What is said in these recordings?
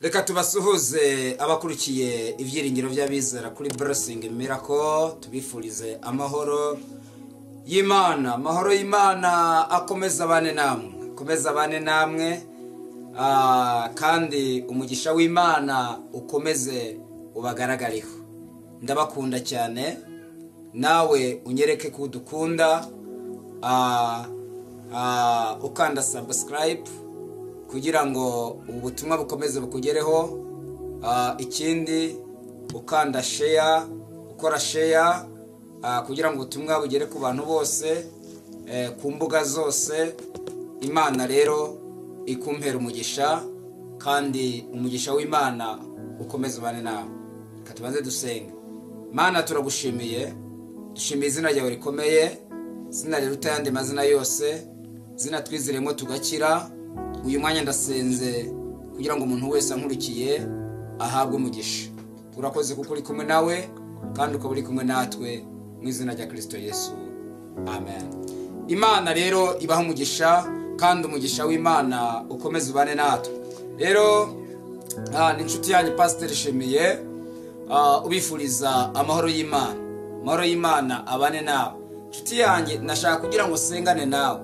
Reka tubasuhuze abakurikiye ivyiringiro by'abizera kuri Blessing Miracle, tubifurize amahoro y'Imana. Amahoro y'Imana akomeza bane namwe, kandi umugisha w'Imana ukomeze ubagaragariho. Ndabakunda cyane, nawe unyereke ko udukunda, ukanda subscribe kugira ngo ubutumwa bukomeze bukugereho. Ikindi ukanda share, ukora share kugira ngo ubutumwa bugere ku bantu bose, ku mbuga zose. Imana rero ikumpera umugisha, kandi umugisha w'Imana ukomeze ubane nawe. Katubanze dusenge. Mana, turagushimiye, dushimiye izina ryawe rikomeye, izina riruta yandi mazina yose, izina twizeremo tugakira. Uyu mwanya ndasenze kugira ngo umuntu wese ankurikiye ahabwe umugisha. Urakoze kuko uri kumwe nawe, kandi ukaba uri kumwe natwe, mu izina rya Kristo Yesu, amen. Imana rero ibaha umugisha, kandi umugisha w'Imana ukomeze ubane natwe. Rero ni inshuti yanyu Pastor Shimiye, ubifuriza amahoro y'Imana. Amahoro y'Imana abane nawe. Inshuti yanjye, nashaka kugira ngo sengane nawe.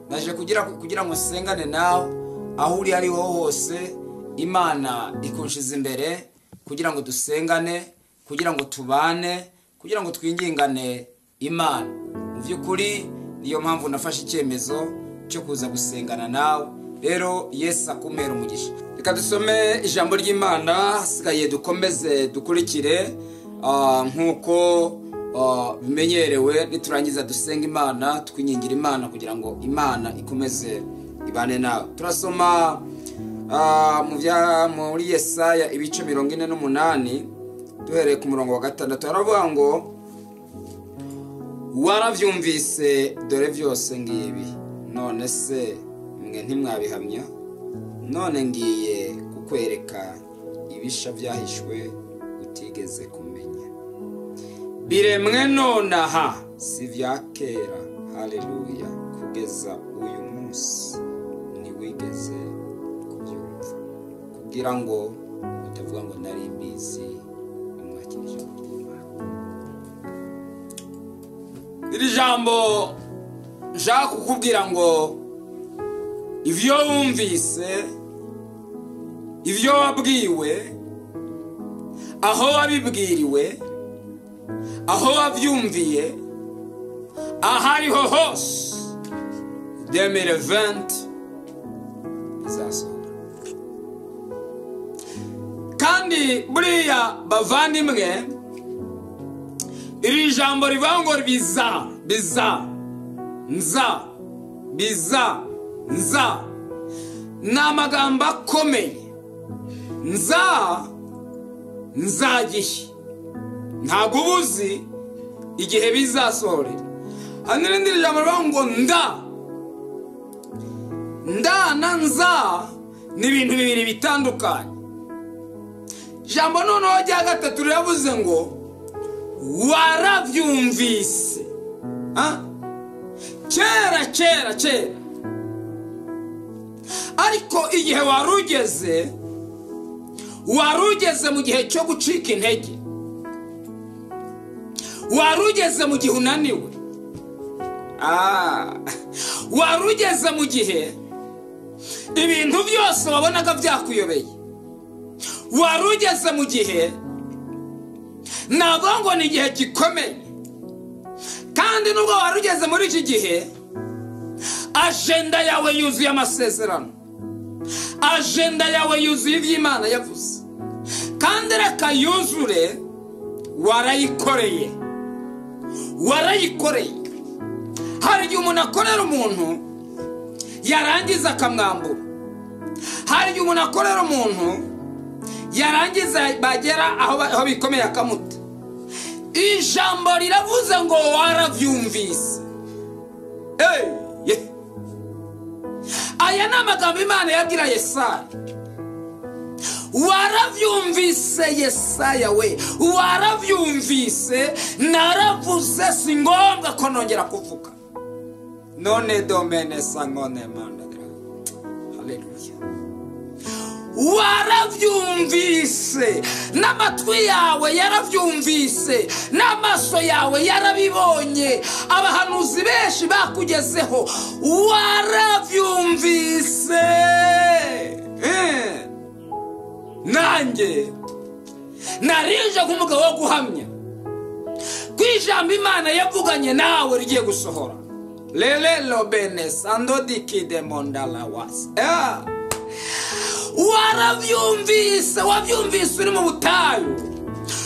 Naje kugira ngo sengane nawe aho uri ari hose. Imana ikunshiza imbere kugira ngo dusengane, kugira ngo tubane, kugira ngo twingingane Imana. Mu by'ukuri niyo mpamvu nafashe icyemezo cyo kuza gusengana nawe. Rero Yesu akumpera umugisha. Reka dusome ijambo ry'Imana, sigaye dukomeze dukurikire nkuko bimenyerewe. Niturangiza dusenga Imana, twingingira Imana kugira ngo Imana ikomeze ibane nawe. Turasoma muri Yesaya ibice 48 duhereye ku murongo wa 6. Haravuga ngo, waravyumvise dore byose ngibi, none se mwe ntimwabihamya? None ngiye kukwereka ibisha byahishwe utigeze kumenya, biremwe nonaha si vya kera. Haleluya. Kugeza uyu munsi ntiwigeze kubyumva, kugira ngo utavuga ngo nari mbizi. Umwakirije iri jambo nshaka kukubwira ngo ivyo wumvise, ivyo wabwiwe, aho wabibwiriwe, aho wavyumviye, ahariho hose 2020 bizasohora. Kandi buriya bavandimwe, iri jambo rivuga ngo nza ni amagambo akomeye. Nzagihe ntabwo ubuzi igihe bizasohorera. Hano n'irindi jambo rivuga ngo nda na nza ni ibintu bibiri bitandukanye. Jambo noneho rya gatatu riravuze ngo waravyumvise. Kera ariko igihe warugeze mu gihe cyo gucika intege, warugeze mu gihe unaniwe, warugeze mu gihe ibintu byose wabonaga byakuyobeye, warugeze mu gihe navuga ngo ni igihe gikomeye. Kandi nubwo warugeze muri iki gihe, agenda yawe yuzuye amasezerano, agenda yawe yuzuye iby'Imana yavuze, kandi reka yuzure. Warayikoreye. Hari igihe umuntu akorera umuntu yarangiza akamwambura, hari igihe umuntu akorera umuntu yarangiza bagera aho bikomeye akamuta. Ijambo riravuze ngo waravyumvise. Aya ni amagambo Imana yabwira Yesaya. Waravyumvise Yesaya we, waravyumvise. Naravuze si ngombwa ko nongera kuvuga. None domene sangone mandagara. Haleluya. warabyumvise, n'amatwi yawe yarabyumvise, n'amaso yawe yarabibonye, abahanuzi benshi bakugezeho warabyumvise. Nanjye narije nk'umugabo wo guhamya ko ijambo Imana yavuganye nawe rigiye gusohora. Lelelo bene sandodikide mondalawas. Warabyumvise, wabyumvise uri mu butayu.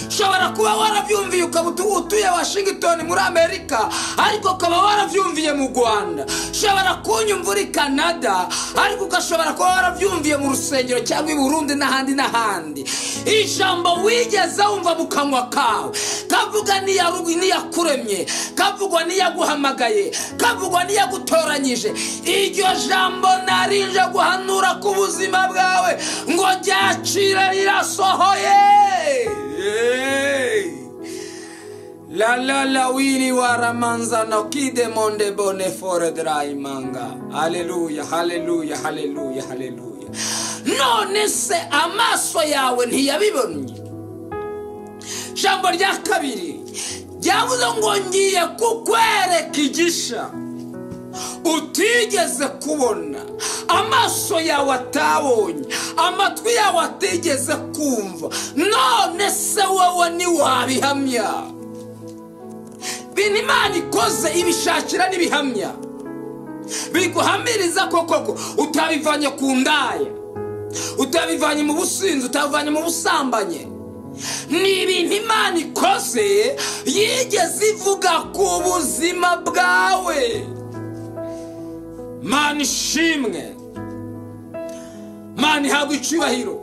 Ushobora kuba warabyumviye ukaba utuye Washington muri Amerika, ariko ukaba warabyumviye mu Rwanda. Ushobora kunyumva uri Canada, ariko ukashobora kuba warabyumviye mu rusengero cyangwa i Burundi n'ahandi. Ijambo wigeze wumva mu kanwa kawe, kavuga niyakuremye, kavugwa niyaguhamagaye, kavugwa niyagutoranyije. Iryo jambo narinje guhanura ku buzima bwawe ngo ryacire rirasohoye. La wili waramanza no kide monde bone fore drai manga. Haleluya, haleluya, haleluya, haleluya. None se amaso yawe ntiyabibonye? Jambo rya kabiri ryavuze ngo ngiye kukwereka igisha utigeze kubona, amaso yawe atabonye, amatwi yawe atigeze kumva. None se wowe ntiwabihamya? Bintu Imana ikoze ibishakira n'ibihamya, biguhamiriza koko utabivanye ku ndaya, utabivanye mu businzi, utabivanye mu busambanye. Ni ibintu Imana ikoze yigeze ivuga ku buzima bwawe. Mana ishimwe, Mana ihabwa icyubahiro.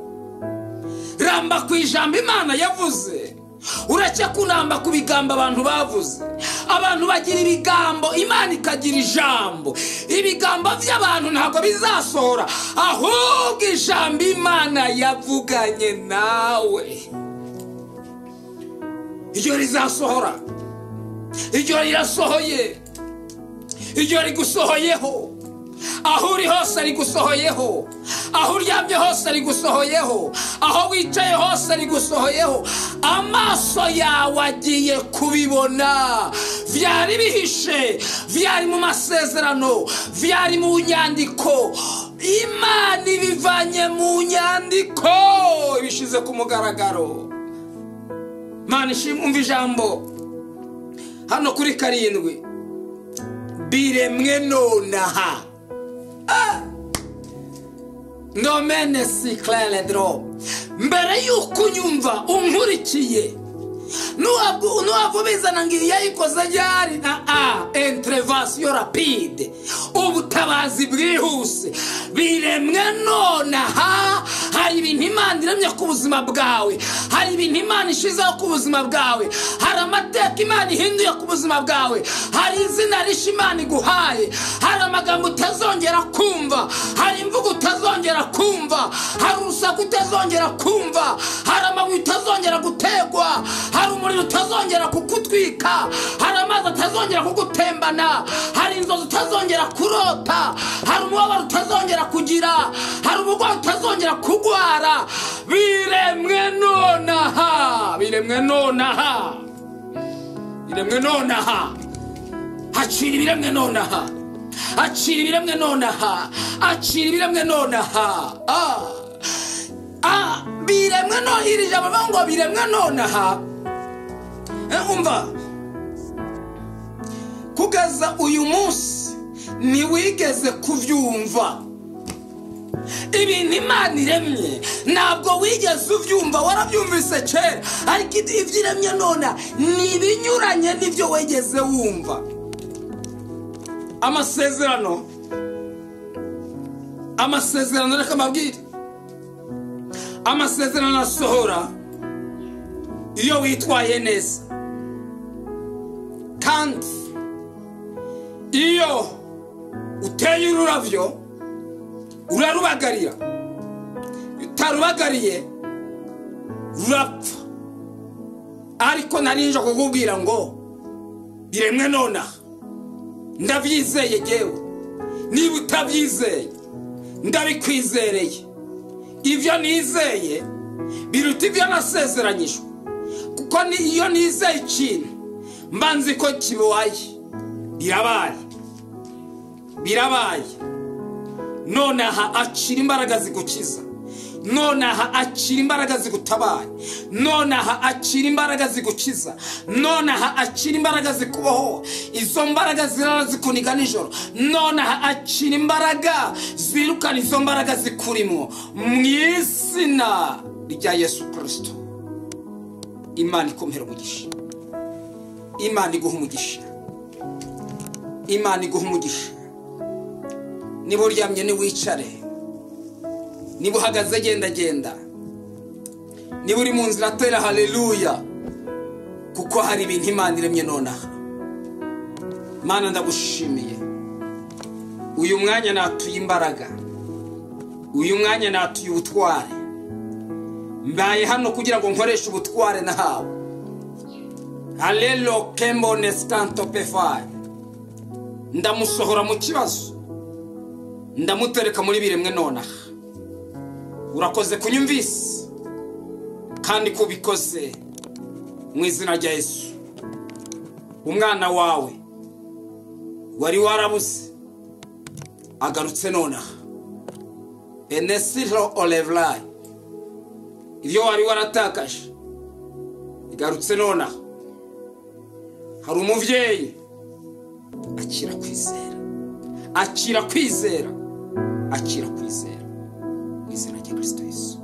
Ramba ku ijambo Imana yavuze, ureke kunamba ku bigambo abantu bavuze. Abantu bagira ibigambo, Imana ikagira ijambo. Ibigambo by'abantu ntabwo bizasohora, ahubwo ijambo Imana yavuganye nawe iryo rizasohora. Iryo rirasohoye, iryo rigusohoyeho. Aho uri hose rigusohoyeho, aho uryamye hose rigusohoyeho, aho wicaye hose rigusohoyeho. Amaso yawe agiye kubibona. Vyari bihishe, vyari mu masezerano, vyari mu nyandiko. Imana ibivanye mu nyandiko, ibishize ku mugaragaro. Mana ishimwe. Umva ijambo hano kuri 7, biremwe nonaha. Nomene si claire drop. Mbere yuko unyumva unkurikiye, nuwavubizana ngiye yikoze ryari intervention rapide, ubutabazi bwihuse. Biremwe nonaha. Hari ibintu Imana iremye ku buzima bwawe, hari ibintu Imana ishizeho ku buzima bwawe, hari amateka Imana ihinduye ku buzima bwawe, hari izina rishya Imana iguhaye, hari amagambo utazongera kumva, hari imvugo utazongera kumva, hari urusaku utazongera kumva, hari amabuye utazongera gutegwa, hari umuriro utazongera kugutwika, hari amazi atazongera kugutembana, hari inzozi utazongera kurota, hari umubabaro utazongera kugira, hari ubugwayi utazongera kugwara. Biremwe nonaha, biremwe nonaha, biremwe nonaha. Acira ibiremwe nonaha, acira ibiremwe nonaha, acira ibiremwe nonaha. Biremwe no, iri jambo ngo biremwe nonaha. Umva, kugeza uyu munsi ntiwigeze kubyumva. Ibintu Imana iremye ntabwo wigeze ubyumva, warabyumvise kera, ariko ibyo iremye nona ni ibinyuranye n'ibyo wigeze wumva. Amasezerano reka mbabwire, amasezerano asohora iyo witwaye neza, kandi iyo uteye ururavyo urarubagarira, utarubagariye rurapfa. Ariko narinje kukubwira ngo biremwe nonaha. Ndabyizeye jewe, niba utabyizeye ndabikwizereye. ibyo nizeye biruta ibyo nasezeranyijwe, kuko iyo nizeye ikintu mbanzi ko kibaye, birabaye. Nonaha acira imbaraga zigukiza, nonaha acira imbaraga zigutabaye, nonaha acira imbaraga zigukiza, nonaha acira imbaraga zikuboho. Izo mbaraga zirara zikuniga nijoro, nonaha acira imbaraga zirukana izo mbaraga zikurimo mu izina rya Yesu Kristo. Imana ikompera umugisha, Imana iguha umugisha, Imana iguha umugisha. Niba uryamye niwicare, niba uhagaze genda, niba uri mu nzira tera haleluya, kuko hari ibintu Imana iremye nonaha. Mana ndagushimiye, uyu mwanya natuye imbaraga, uyu mwanya natuye ubutware. Mbaye hano kugira ngo nkoreshe ubutware nahawe. Hallelujah kembo neskanto pefai. Ndamusohora mu kibazo, ndamutereka muri biremwe nonaha. Urakoze kunyumvise kandi kubikoze mu izina rya Yesu. Umwana wawe wari warabuze agarutse nonaha. Enesiro olevlai, ibyo wari waratakaje igarutse nonaha. Hari umuvyeyi akira kwizera, akira kwizera, akira kwizera mu izina rya Kristo Yesu.